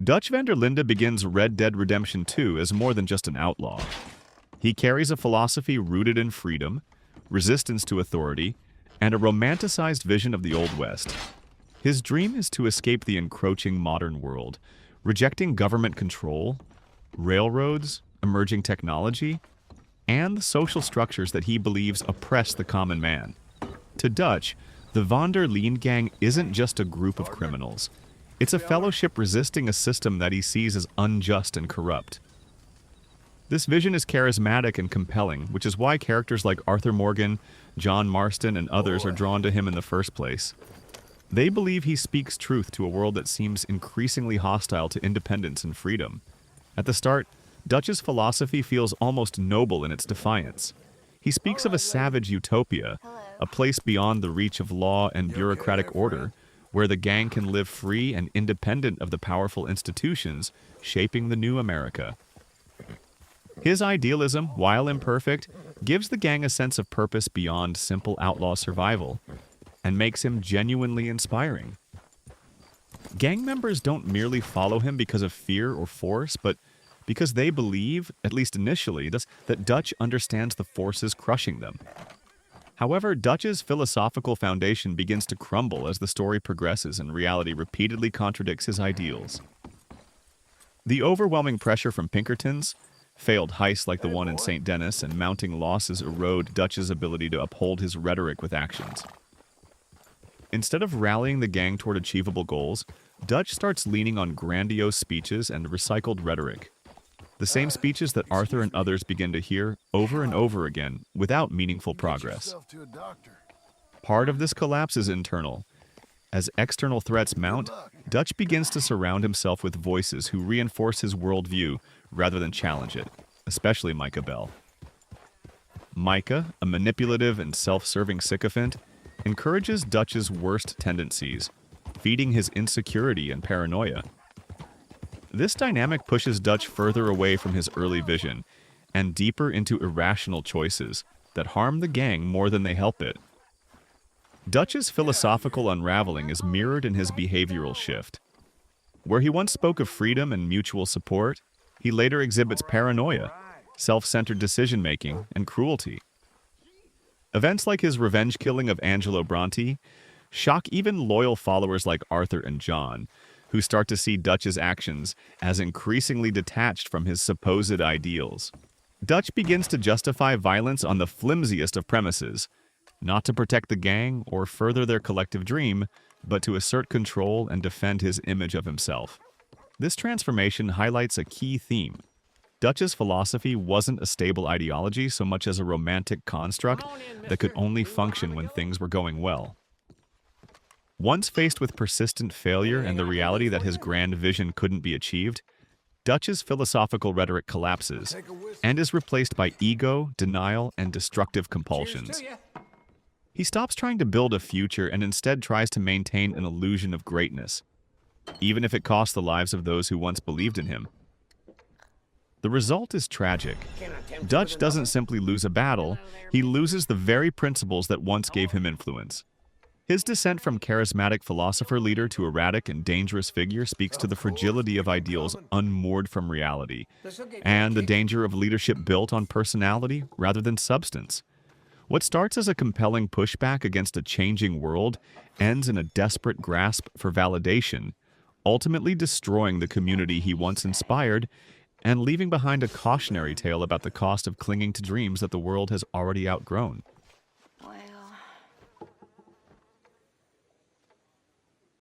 Dutch van der Linde begins Red Dead Redemption 2 as more than just an outlaw. He carries a philosophy rooted in freedom, resistance to authority, and a romanticized vision of the Old West. His dream is to escape the encroaching modern world, rejecting government control, railroads, emerging technology, and the social structures that he believes oppress the common man. To Dutch, the Van der Linde gang isn't just a group of criminals. It's a fellowship resisting a system that he sees as unjust and corrupt. This vision is charismatic and compelling, which is why characters like Arthur Morgan, John Marston, and others are drawn to him in the first place. They believe he speaks truth to a world that seems increasingly hostile to independence and freedom. At the start, Dutch's philosophy feels almost noble in its defiance. He speaks of a savage utopia, a place beyond the reach of law and bureaucratic order, where the gang can live free and independent of the powerful institutions shaping the new America. His idealism, while imperfect, gives the gang a sense of purpose beyond simple outlaw survival, and makes him genuinely inspiring. Gang members don't merely follow him because of fear or force, but because they believe, at least initially, that Dutch understands the forces crushing them. However, Dutch's philosophical foundation begins to crumble as the story progresses and reality repeatedly contradicts his ideals. The overwhelming pressure from Pinkertons, failed heists like the one in St. Denis, and mounting losses erode Dutch's ability to uphold his rhetoric with actions. Instead of rallying the gang toward achievable goals, Dutch starts leaning on grandiose speeches and recycled rhetoric. The same speeches that Arthur and others begin to hear over and over again without meaningful progress. Part of this collapse is internal. As external threats mount, Dutch begins to surround himself with voices who reinforce his worldview rather than challenge it, especially Micah Bell. Micah, a manipulative and self-serving sycophant, encourages Dutch's worst tendencies, feeding his insecurity and paranoia. This dynamic pushes Dutch further away from his early vision and deeper into irrational choices that harm the gang more than they help it. Dutch's philosophical unraveling is mirrored in his behavioral shift. Where he once spoke of freedom and mutual support, he later exhibits paranoia, self-centered decision-making, and cruelty. Events like his revenge killing of Angelo Bronte shock even loyal followers like Arthur and John, who start to see Dutch's actions as increasingly detached from his supposed ideals. Dutch begins to justify violence on the flimsiest of premises, not to protect the gang or further their collective dream, but to assert control and defend his image of himself. This transformation highlights a key theme. Dutch's philosophy wasn't a stable ideology so much as a romantic construct that could only function when things were going well. Once faced with persistent failure and the reality that his grand vision couldn't be achieved, Dutch's philosophical rhetoric collapses and is replaced by ego, denial, and destructive compulsions. He stops trying to build a future and instead tries to maintain an illusion of greatness, even if it costs the lives of those who once believed in him. The result is tragic. Dutch doesn't simply lose a battle, he loses the very principles that once gave him influence. His descent from charismatic philosopher leader to erratic and dangerous figure speaks to the fragility of ideals unmoored from reality, and the danger of leadership built on personality rather than substance. What starts as a compelling pushback against a changing world ends in a desperate grasp for validation, ultimately destroying the community he once inspired and leaving behind a cautionary tale about the cost of clinging to dreams that the world has already outgrown.